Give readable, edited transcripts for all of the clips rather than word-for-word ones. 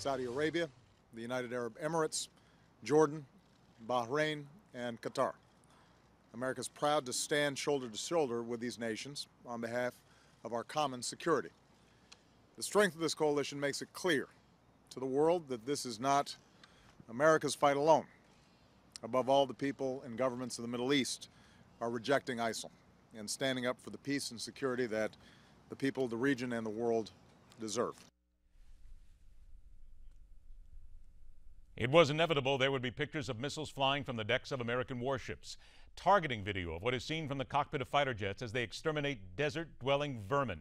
Saudi Arabia, the United Arab Emirates, Jordan, Bahrain, and Qatar. America is proud to stand shoulder to shoulder with these nations on behalf of our common security. The strength of this coalition makes it clear to the world that this is not America's fight alone. Above all, the people and governments of the Middle East are rejecting ISIL and standing up for the peace and security that the people of the region and the world deserve. It was inevitable there would be pictures of missiles flying from the decks of American warships, targeting video of what is seen from the cockpit of fighter jets as they exterminate desert-dwelling vermin,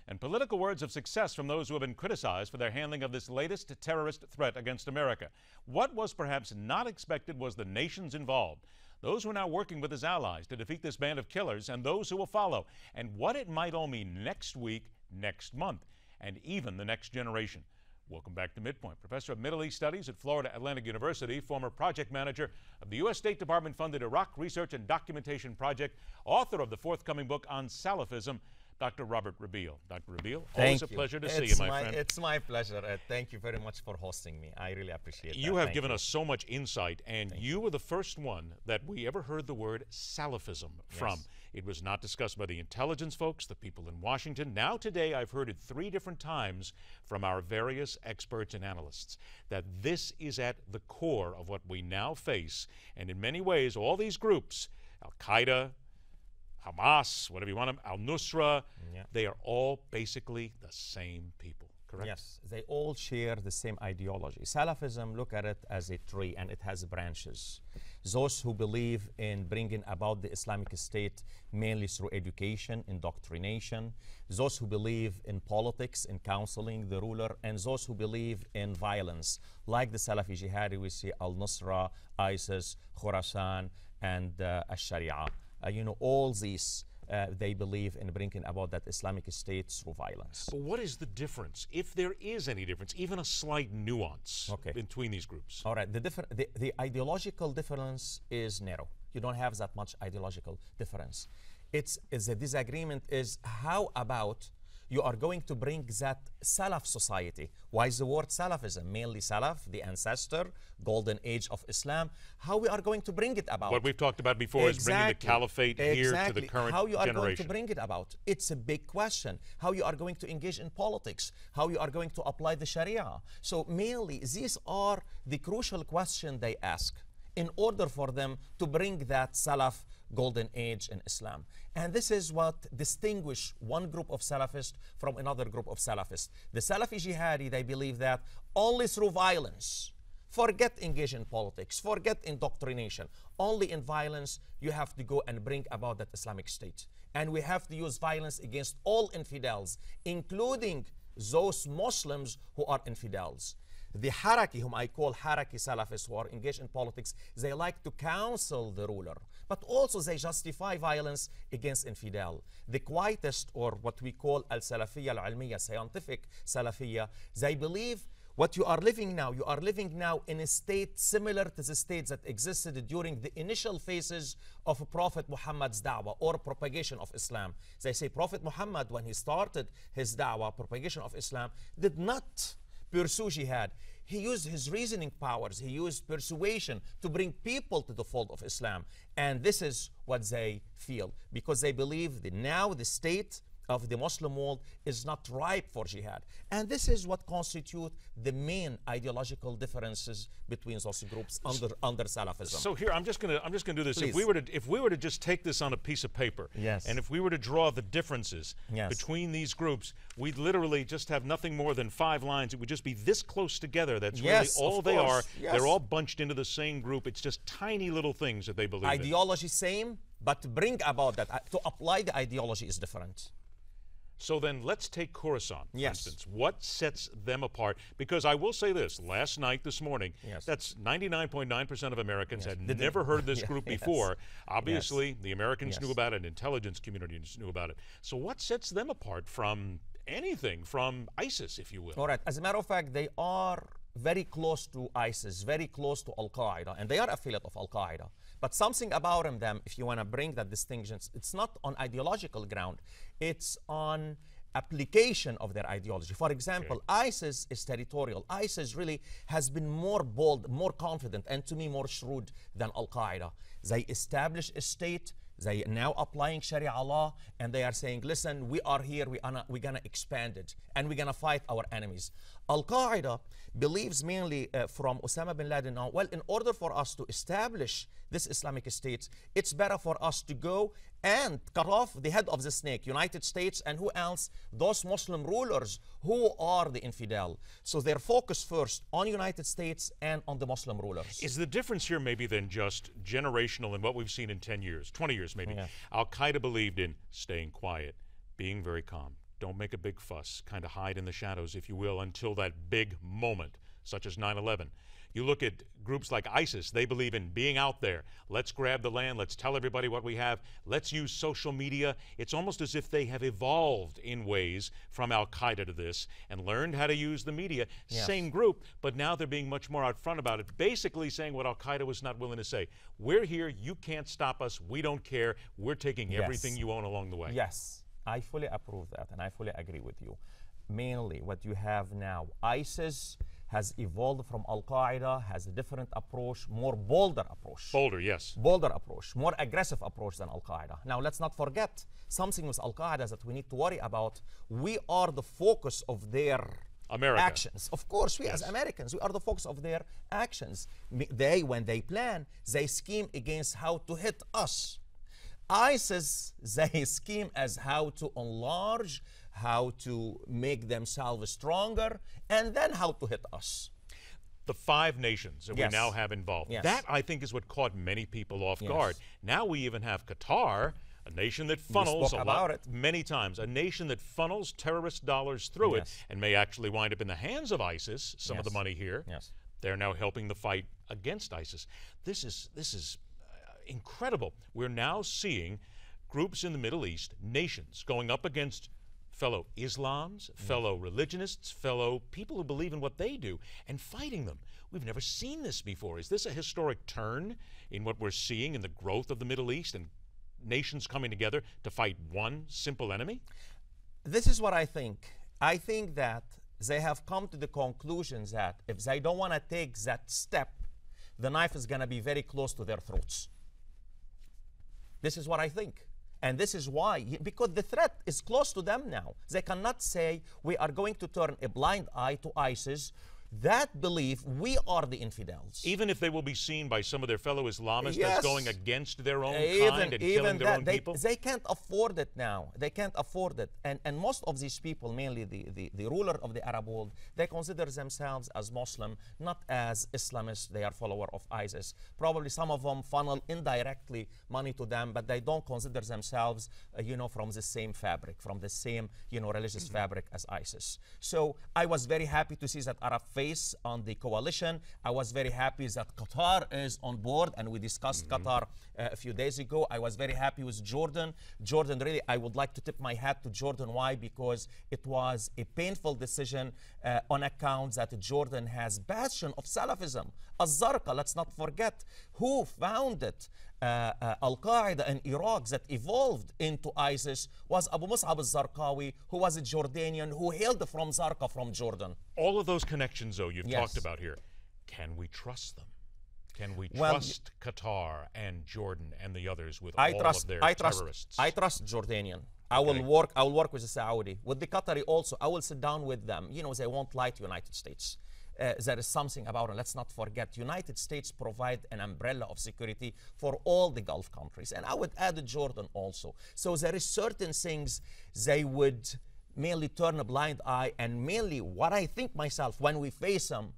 and political words of success from those who have been criticized for their handling of this latest terrorist threat against America. What was perhaps not expected was the nations involved, those who are now working with his allies to defeat this band of killers, and those who will follow, and what it might all mean next week, next month, and even the next generation. Welcome back to MidPoint. Professor of Middle East Studies at Florida Atlantic University, former project manager of the U.S. State Department-funded Iraq Research and Documentation Project, author of the forthcoming book on Salafism, Dr. Robert Rabil. Dr. Rabil, always a pleasure to see you, my friend. It's my pleasure. Thank you very much for hosting me. I really appreciate it. You have given us so much insight, and you were the first one that we ever heard the word Salafism from. It was not discussed by the intelligence folks, the people in Washington. Now today I've heard it 3 different times from our various experts and analysts that this is at the core of what we now face. And in many ways, all these groups, Al-Qaeda, Hamas, whatever you want them, Al-Nusra, they are all basically the same people, correct? Yes, they all share the same ideology. Salafism, look at it as a tree, and it has branches. Those who believe in bringing about the Islamic State mainly through education, indoctrination, those who believe in politics, in counseling the ruler, and those who believe in violence, like the Salafi Jihadi, we see Al-Nusra, ISIS, Khorasan, and Al-Sharia. You know, all these, they believe in bringing about that Islamic State through violence. But what is the difference, if there is any difference, even a slight nuance between these groups? All right, the ideological difference is narrow. You don't have that much ideological difference. The disagreement is how about you are going to bring that Salaf society. Why is the word Salafism? Mainly Salaf, the ancestor, golden age of Islam. How we are going to bring it about? What we've talked about before is bringing the caliphate here to the current generation. How you are going to bring it about? It's a big question. How you are going to engage in politics? How you are going to apply the Sharia? So mainly, these are the crucial questions they ask in order for them to bring that Salaf golden age in Islam. And this is what distinguishes one group of Salafists from another group of Salafists. The Salafi Jihadi, they believe that only through violence, forget engage in politics, forget indoctrination, only in violence you have to go and bring about that Islamic State. And we have to use violence against all infidels, including those Muslims who are infidels. The Haraki, whom I call Haraki Salafists, who are engaged in politics, they like to counsel the ruler, but also they justify violence against infidel. The quietest, or what we call al-Salafiyya al-Ilmiyya, scientific Salafiyya, they believe what you are living now in a state similar to the state that existed during the initial phases of Prophet Muhammad's da'wah or propagation of Islam. They say Prophet Muhammad, when he started his da'wah, propagation of Islam, did not pursue jihad. He used his reasoning powers. He used persuasion to bring people to the fold of Islam. And this is what they feel, because they believe that now the state of the Muslim world is not ripe for jihad. And this is what constitutes the main ideological differences between those groups under Salafism. So here, I'm just gonna do this. Please. If we were to just take this on a piece of paper, and if we were to draw the differences between these groups, we'd literally just have nothing more than 5 lines. It would just be this close together. That's really all they are. They're all bunched into the same group. It's just tiny little things that they believe in. Ideology same, but to bring about that, to apply the ideology is different. So then let's take Khorasan, for instance. What sets them apart? Because I will say this, last night, this morning, that's 99.9% of Americans had never heard this group before. Obviously, the Americans knew about it, intelligence communities knew about it. So what sets them apart from anything, from ISIS, if you will? All right. As a matter of fact, they are very close to ISIS, very close to Al-Qaeda, and they are affiliate of Al-Qaeda. But something about them, if you want to bring that distinction, it's not on ideological ground. It's on application of their ideology. For example, ISIS is territorial. ISIS really has been more bold, more confident, and to me more shrewd than Al-Qaeda. They establish a state. They are now applying Sharia law, and they are saying, listen, we are here, we're gonna expand it, and we're gonna fight our enemies. Al-Qaeda believes mainly from Osama bin Laden now, well, in order for us to establish this Islamic State, it's better for us to go and cut off the head of the snake, United States, and who else? Those Muslim rulers who are the infidel. So they're focused first on United States and on the Muslim rulers. Is the difference here maybe than just generational in what we've seen in 10 years, 20 years maybe? Yeah. Al-Qaeda believed in staying quiet, being very calm. Don't make a big fuss, kind of hide in the shadows, if you will, until that big moment, such as 9/11. You look at groups like ISIS, they believe in being out there. Let's grab the land, let's tell everybody what we have, let's use social media. It's almost as if they have evolved in ways from Al-Qaeda to this and learned how to use the media. Yes. Same group, but now they're being much more out front about it, basically saying what Al-Qaeda was not willing to say. We're here, you can't stop us, we don't care, we're taking everything you own along the way. Yes, I fully approve that, and I fully agree with you. Mainly what you have now, ISIS has evolved from Al-Qaeda, has a different approach, more bolder approach. Bolder, yes. Bolder approach, more aggressive approach than Al-Qaeda. Now, let's not forget something with Al-Qaeda that we need to worry about. We are the focus of their actions. Of course, we as Americans, we are the focus of their actions. When they plan, they scheme against how to hit us. ISIS, they scheme as how to enlarge, how to make themselves stronger, and then how to hit us. The 5 nations that we now have involved. That, I think, is what caught many people off guard. Now we even have Qatar, a nation that funnels many times, a nation that funnels terrorist dollars through it and may actually wind up in the hands of ISIS, some of the money here. They're now helping the fight against ISIS. This is incredible. We're now seeing groups in the Middle East, nations, going up against fellow Islams, fellow religionists, fellow people who believe in what they do, and fighting them. We've never seen this before. Is this a historic turn in what we're seeing in the growth of the Middle East and nations coming together to fight one simple enemy? This is what I think. I think that they have come to the conclusion that if they don't want to take that step, the knife is going to be very close to their throats. This is what I think. And this is why, because the threat is close to them now. They cannot say, we are going to turn a blind eye to ISIS. That belief, we are the infidels. Even if they will be seen by some of their fellow Islamists as going against their own kind and killing their own people? They can't afford it now. They can't afford it. And most of these people, mainly the ruler of the Arab world, they consider themselves as Muslim, not as Islamists. They are followers of ISIS. Probably some of them funnel indirectly money to them, but they don't consider themselves, from the same fabric, from the same, religious fabric as ISIS. So I was very happy to see that Arab face on the coalition. I was very happy that Qatar is on board, and we discussed Qatar a few days ago. I was very happy with Jordan. Jordan, really, I would like to tip my hat to Jordan. Why? Because it was a painful decision on account that Jordan has bastion of Salafism. Al-Zarqa, let's not forget, who founded Al-Qaeda in Iraq that evolved into ISIS was Abu Mus'ab al-Zarqawi, who was a Jordanian who hailed from Zarqa, from Jordan. All of those connections, though, you've talked about here, can we trust them? Can we trust Qatar and Jordan and the others with all of their terrorists? I trust Jordanian. I will work with the Saudi. With the Qatari also, I will sit down with them. They won't lie to United States. There is something about it. Let's not forget, United States provide an umbrella of security for all the Gulf countries. And I would add Jordan also. So there is certain things they would mainly turn a blind eye, and mainly what I think myself, when we face them,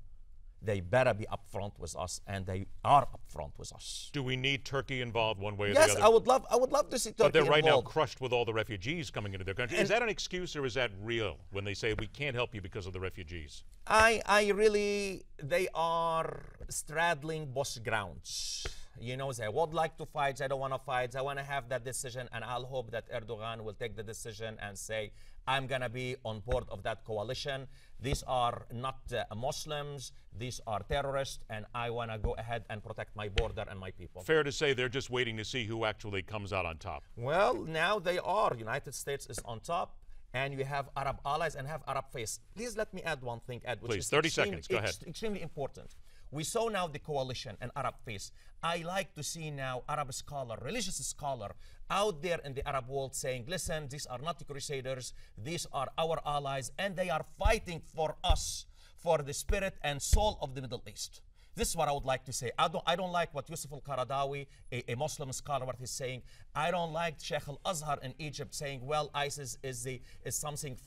they better be upfront with us, and they are upfront with us. Do we need Turkey involved one way or the other? Yes, I would love to see Turkey involved. But they're right now crushed with all the refugees coming into their country. Is that an excuse, or is that real when they say we can't help you because of the refugees? They are straddling both grounds. They would like to fight, they don't want to fight, they want to have that decision, and I'll hope that Erdogan will take the decision and say, I'm going to be on board of that coalition. These are not Muslims, these are terrorists, and I want to go ahead and protect my border and my people. Fair to say they're just waiting to see who actually comes out on top. Well, now they are. United States is on top. and you have Arab allies and have Arab face. Please let me add one thing, Ed, which Please, is 30 seconds. Go ahead. Extremely important. We saw now the coalition and Arab face. I like to see now Arab scholar, religious scholar, out there in the Arab world saying, listen, these are not the Crusaders, these are our allies, and they are fighting for us, for the spirit and soul of the Middle East. This is what I would like to say. I don't like what Yusuf al-Qaradawi, a Muslim scholar, what he's saying. I don't like Sheikh al-Azhar in Egypt saying, well, ISIS is something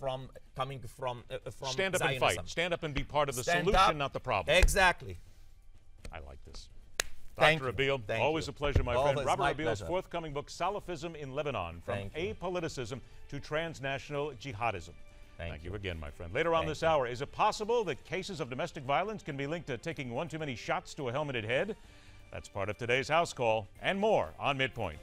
coming from Stand up Zionism. and fight. Stand up and be part of the Stand solution, up. not the problem. Exactly. I like this. Thank Dr. you. Rabil, Thank always you. a pleasure, my friend. Always Robert my Rabil's pleasure. forthcoming book, Salafism in Lebanon, From Apoliticism to Transnational Jihadism. Thank you again, my friend. Later on this hour, is it possible that cases of domestic violence can be linked to taking one too many shots to a helmeted head? That's part of today's House Call and more on MidPoint.